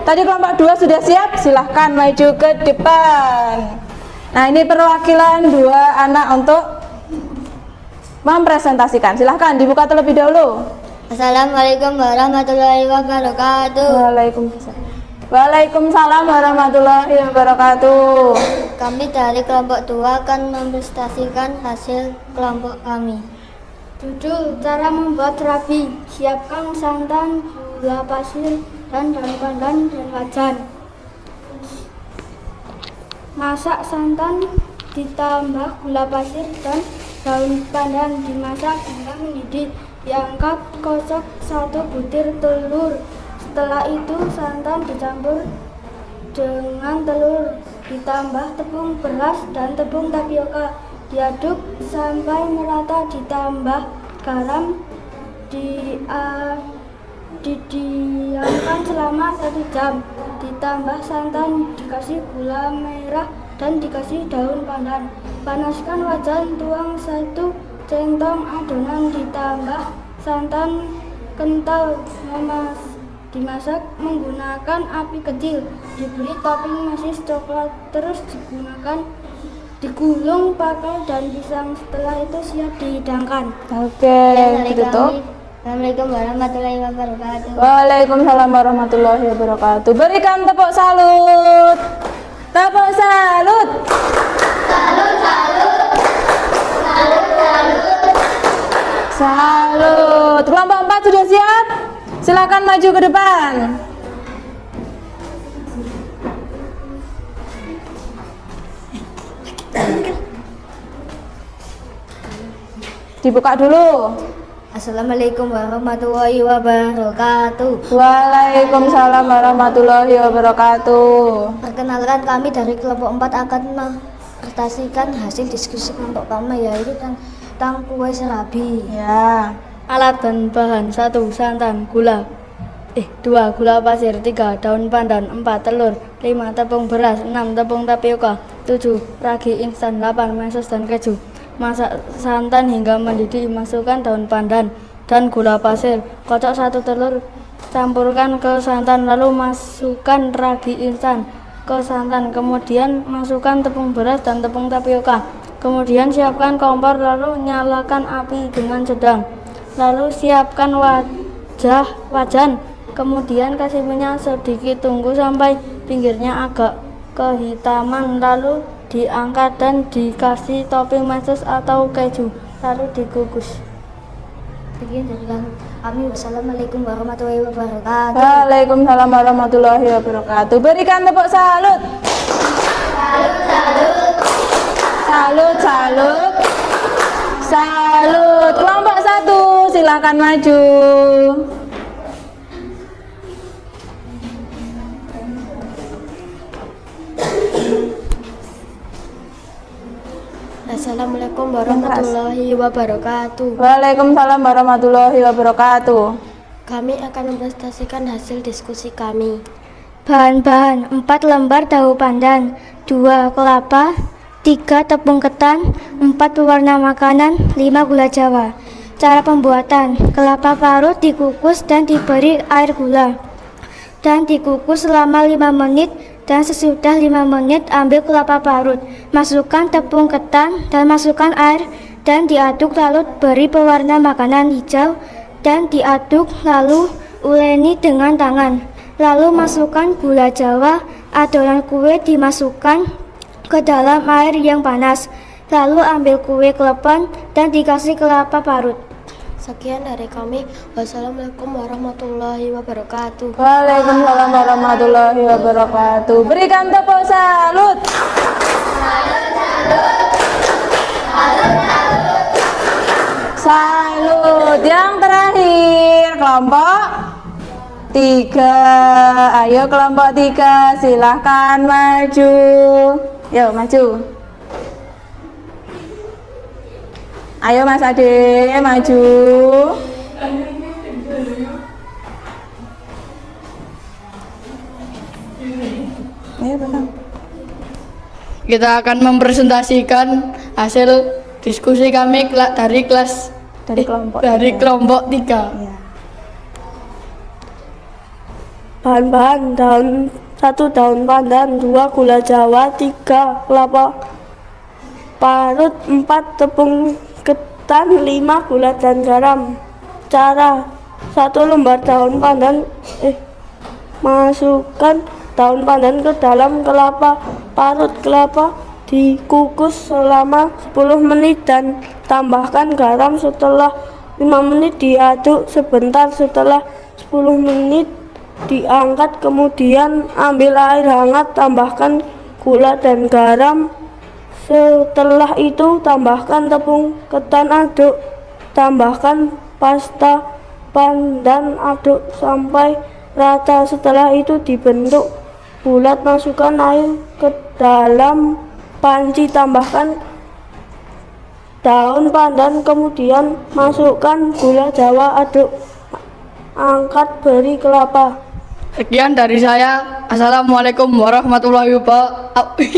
Tadi kelompok 2 sudah siap? Silahkan maju ke depan. Nah, ini perwakilan 2 anak untuk mempresentasikan. Silahkan dibuka terlebih dahulu. Assalamualaikum warahmatullahi wabarakatuh. Waalaikumsalam warahmatullahi wabarakatuh. Kami dari kelompok 2 akan mempresentasikan hasil kelompok kami. Judul cara membuat terapi. Siapkan santan, gula pasir, dan daun pandan dan wajan. Masak santan ditambah gula pasir dan daun pandan, dimasak hingga mendidih. Diangkat, kocok 1 butir telur. Setelah itu santan dicampur dengan telur, ditambah tepung beras dan tepung tapioka. Diaduk sampai merata, ditambah garam. Didiamkan selama 1 jam. Ditambah santan, dikasih gula merah dan dikasih daun pandan. Panaskan wajan, tuang 1 centong adonan, ditambah santan kental. Dimasak menggunakan api kecil. Diberi topping mesis coklat, terus digulung pakai daun pisang. Setelah itu siap dihidangkan. Oke, ditutup. Assalamualaikum warahmatullahi wabarakatuh. Waalaikumsalam warahmatullahi wabarakatuh. Berikan tepuk salut. Tepuk salut. Salut. Kelompok 4 sudah siap? Silakan maju ke depan. Dibuka dulu. Assalamualaikum warahmatullahi wabarakatuh. Waalaikumsalam warahmatullahi wabarakatuh. Perkenalkan, kami dari kelompok 4 akan mempresentasikan hasil diskusi kelompok kami, yaitu tentang kue serabi. Ya. Alat dan bahan: 1 santan, 2 gula pasir, 3 daun pandan, 4 telur, 5 tepung beras, 6 tepung tapioka, 7 ragi instan, 8 meses dan keju. Masak santan hingga mendidih, masukkan daun pandan dan gula pasir. Kocok 1 telur, campurkan ke santan, lalu masukkan ragi instan ke santan. Kemudian masukkan tepung beras dan tepung tapioka. Kemudian siapkan kompor, lalu nyalakan api dengan sedang. Lalu siapkan wajan. Kemudian kasih minyak sedikit, tunggu sampai pinggirnya agak kehitaman, lalu diangkat dan dikasih topping meses atau keju, lalu dikukus. Begini dari kami. Wassalamualaikum warahmatullahi wabarakatuh. Waalaikumsalam warahmatullahi wabarakatuh. Berikan tepuk salut. Salut. Kelompok 1 silakan maju. Assalamualaikum warahmatullahi wabarakatuh. Waalaikumsalam warahmatullahi wabarakatuh. Kami akan mempresentasikan hasil diskusi kami. Bahan-bahan: 4 lembar tahu pandan, 2 kelapa, 3 tepung ketan, 4 pewarna makanan, 5 gula jawa. Cara pembuatan: kelapa parut dikukus dan diberi air gula dan dikukus selama 5 menit. Dan sesudah 5 menit ambil kelapa parut, masukkan tepung ketan dan masukkan air dan diaduk, lalu beri pewarna makanan hijau dan diaduk, lalu uleni dengan tangan. Lalu masukkan gula jawa, adonan kue dimasukkan ke dalam air yang panas. Lalu ambil kue klepon dan dikasih kelapa parut. Sekian dari kami. Wassalamualaikum warahmatullahi wabarakatuh. Waalaikumsalam warahmatullahi wabarakatuh. Berikan tepuk salut. Salut. Yang terakhir kelompok 3. Ayo kelompok 3 silahkan maju. Yuk maju. Ayo Mas Ade, maju. Ayo Bang. Kita akan mempresentasikan hasil diskusi kami dari Dari kelompok dari 3. kelompok 3. Ya. Bahan-bahan: daun 1 daun pandan, 2 gula jawa, 3 kelapa parut, 4 tepung ketan, 5 gula dan garam. Cara: 1 lembar daun pandan masukkan daun pandan ke dalam kelapa parut. Kelapa dikukus selama 10 menit dan tambahkan garam. Setelah 5 menit diaduk sebentar. Setelah 10 menit diangkat, kemudian ambil air hangat, tambahkan gula dan garam. Setelah itu tambahkan tepung ketan, aduk, tambahkan pasta pandan, aduk sampai rata. Setelah itu dibentuk bulat, masukkan air ke dalam panci, tambahkan daun pandan, kemudian masukkan gula jawa, aduk, angkat, beri kelapa. Sekian dari saya. Assalamualaikum warahmatullahi wabarakatuh.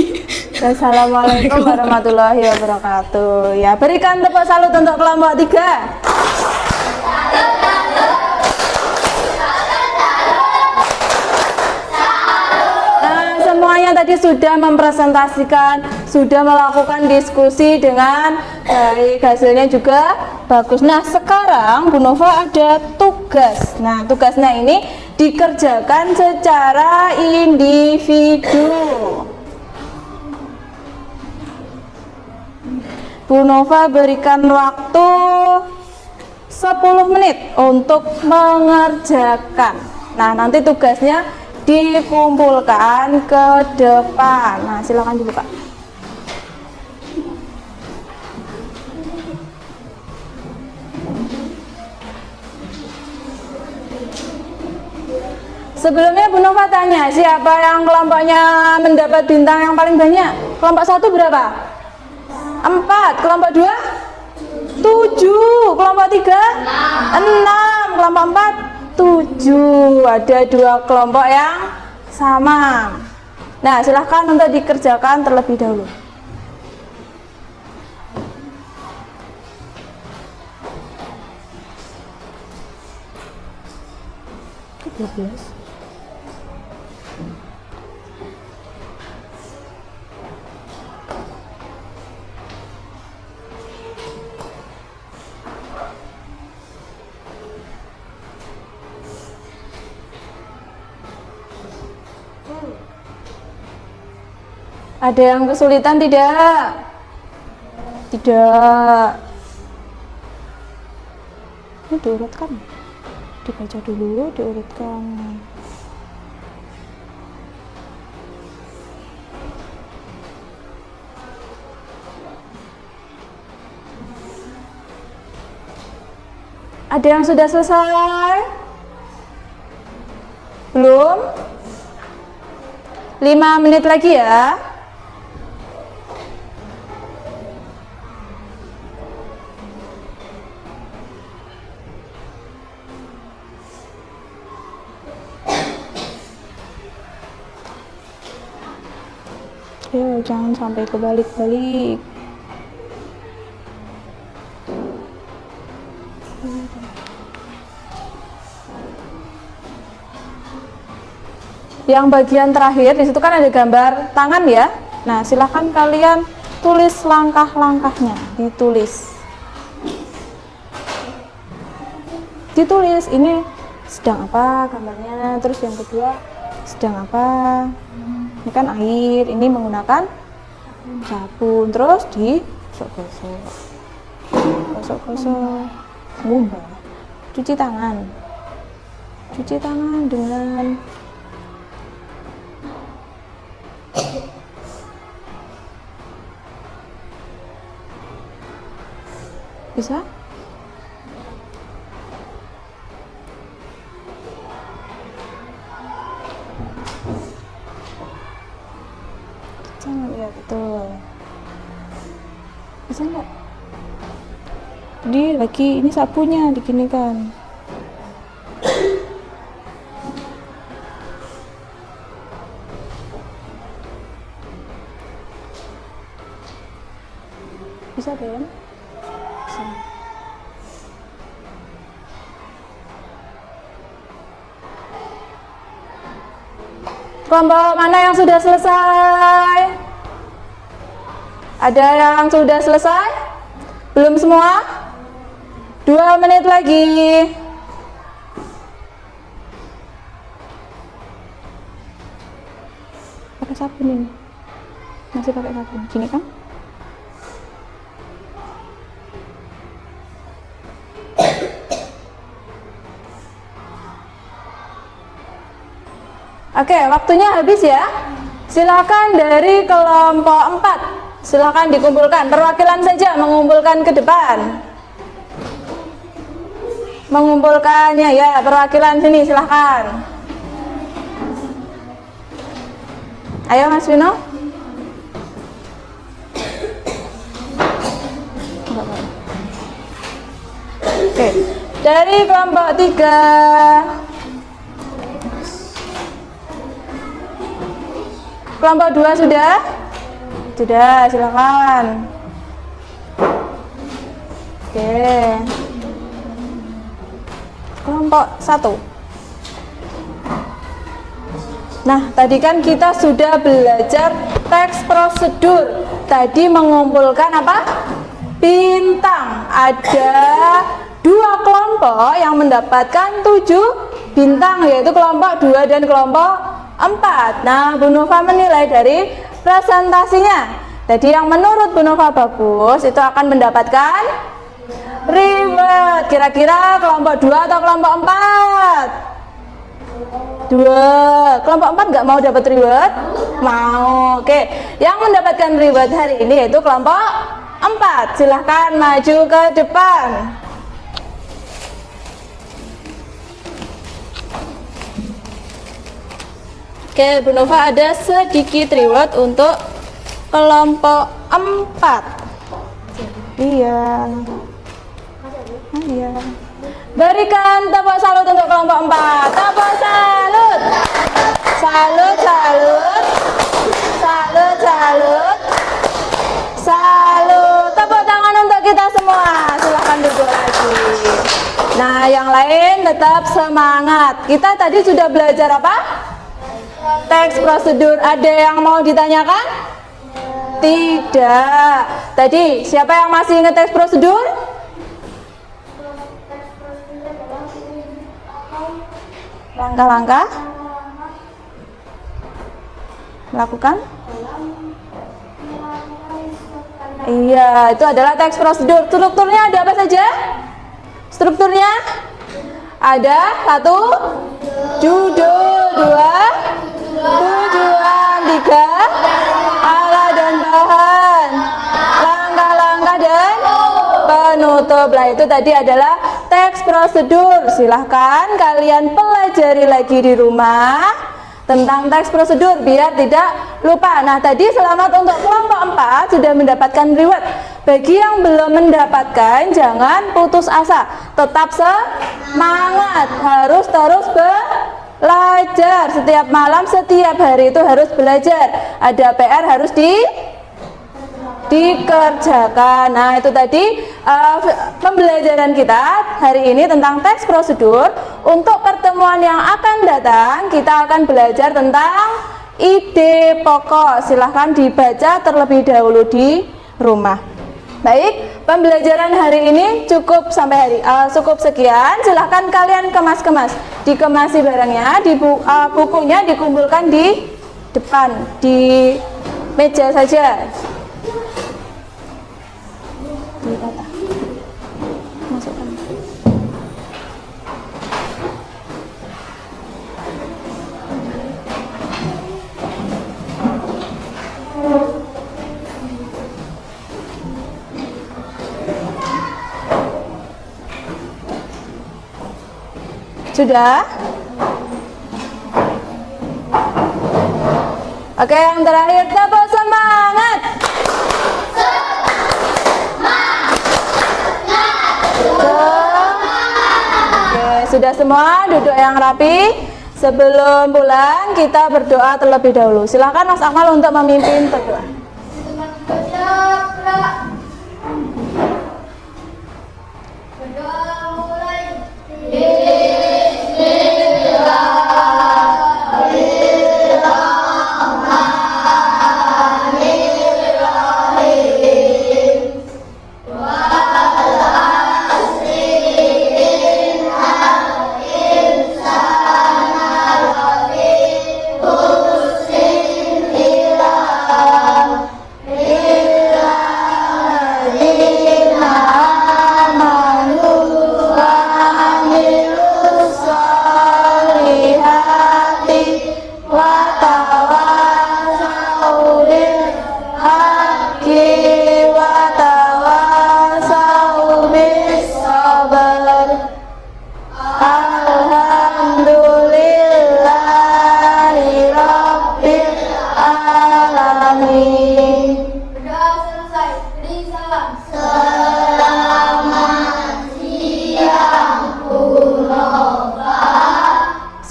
Assalamualaikum warahmatullahi wabarakatuh. Ya, berikan tepuk salut untuk kelompok 3. Semuanya tadi sudah mempresentasikan, sudah melakukan diskusi dengan baik, hasilnya juga bagus. Nah, sekarang Bu Nova ada tugas. Nah, tugasnya ini dikerjakan secara individu. Bu Nova berikan waktu 10 menit untuk mengerjakan. Nah, nanti tugasnya dikumpulkan ke depan. Nah, silakan dibuka. Sebelumnya Bu Nova tanya, siapa yang kelompoknya mendapat bintang yang paling banyak? Kelompok 1 berapa? 4. Kelompok 2? 7. Kelompok 3? 6. Kelompok 4? 7. Ada 2 kelompok yang sama. Nah, silahkan untuk dikerjakan terlebih dahulu. Ada yang kesulitan tidak? Tidak. Ini diurutkan. Dibaca dulu, diurutkan. Ada yang sudah selesai? Belum? 5 menit lagi ya. Ayo, jangan sampai kebalik-balik. Yang bagian terakhir di situ kan ada gambar tangan ya. Nah, silahkan kalian tulis langkah-langkahnya, ditulis. Ditulis ini sedang apa gambarnya, terus yang kedua sedang apa. Ini kan air, ini menggunakan sabun, terus digosok-gosok, gosok-gosok, cuci tangan dengan bisa. Jangan, ya betul. Bisa nggak? Lagi ini sapunya diginikan. Bisa Ben? Bisa. Kelompok mana yang sudah selesai? Ada yang sudah selesai? Belum semua? 2 menit lagi. Pakai sabun ini. Masih pakai sabun. Gini kan? Oke, waktunya habis ya. Silakan dari kelompok 4. Silakan dikumpulkan. Perwakilan saja mengumpulkan ke depan. Mengumpulkannya ya, perwakilan sini silakan. Ayo Mas Vino. Oke, dari kelompok 3. Kelompok 2 sudah? Sudah, silakan. Oke. Kelompok 1. Nah, tadi kan kita sudah belajar teks prosedur. Tadi mengumpulkan apa? Bintang. Ada 2 kelompok yang mendapatkan 7 bintang, yaitu kelompok 2 dan kelompok 4. Nah, Bu Nova menilai dari presentasinya. Jadi yang menurut Bu Nova bagus itu akan mendapatkan reward. Kira-kira kelompok 2 atau kelompok 4? 2. Kelompok 4 nggak mau dapat reward? Mau. Oke. Yang mendapatkan reward hari ini yaitu kelompok 4. Silahkan maju ke depan. Oke, Bu Nova ada sedikit reward untuk kelompok 4. Iya. Iya. Berikan tepuk salut untuk kelompok 4. Tepuk salut. Salut, salut. Salut, salut. Salut. Tepuk tangan untuk kita semua. Silakan duduk lagi. Nah, yang lain tetap semangat. Kita tadi sudah belajar apa? Teks prosedur. Ada yang mau ditanyakan? Tidak. Tadi siapa yang masih ingat teks prosedur? Langkah-langkah melakukan? Iya, itu adalah teks prosedur. Strukturnya ada apa saja? Strukturnya ada 1 judul, 2 tujuan, 3 alat dan bahan, langkah-langkah dan penutup. Nah, itu tadi adalah teks prosedur. Silahkan kalian pelajari lagi di rumah tentang teks prosedur biar tidak lupa. Nah, tadi selamat untuk kelompok 4 sudah mendapatkan reward. Bagi yang belum mendapatkan, jangan putus asa. Tetap semangat. Harus terus belajar. Setiap malam, setiap hari itu harus belajar. Ada PR harus dikerjakan. Nah, itu tadi pembelajaran kita hari ini tentang teks prosedur. Untuk pertemuan yang akan datang, kita akan belajar tentang ide pokok. Silahkan dibaca terlebih dahulu di rumah. Baik, pembelajaran hari ini cukup cukup sekian. Silahkan kalian kemas-kemas, dikemasi barangnya, bukunya dikumpulkan di depan, di meja saja. Ditata. Masukkan. Sudah? Oke, yang terakhir tepuk semangat. Oke, sudah semua duduk yang rapi. Sebelum pulang kita berdoa terlebih dahulu. Silakan Mas Akmal untuk memimpin berdoa. Bismillahirrahmanirrahim.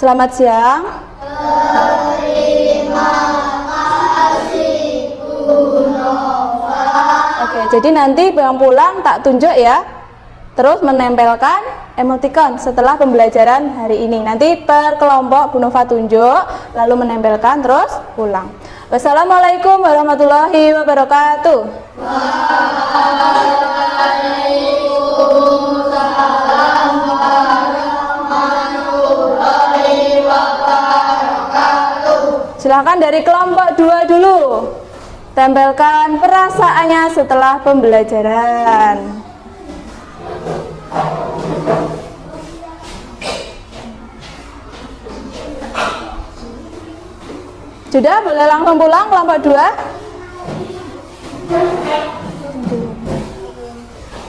Selamat siang. Oke, jadi nanti pulang tak tunjuk ya. Terus menempelkan emoticon setelah pembelajaran hari ini. Nanti per kelompok Bu Nova tunjuk, lalu menempelkan terus pulang. Wassalamualaikum warahmatullahi wabarakatuh. Silakan dari kelompok 2 dulu. Tempelkan perasaannya setelah pembelajaran. Sudah, boleh langsung pulang kelompok 2.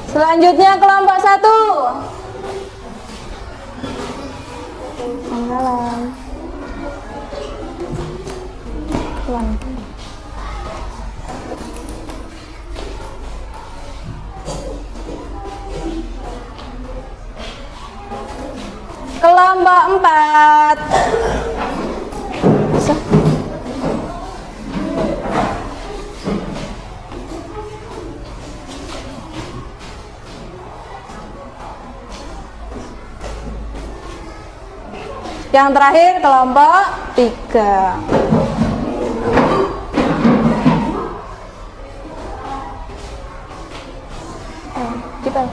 Selanjutnya kelompok 1. Salam. Pulang. Kelompok 4. Yang terakhir kelompok 3. Kita.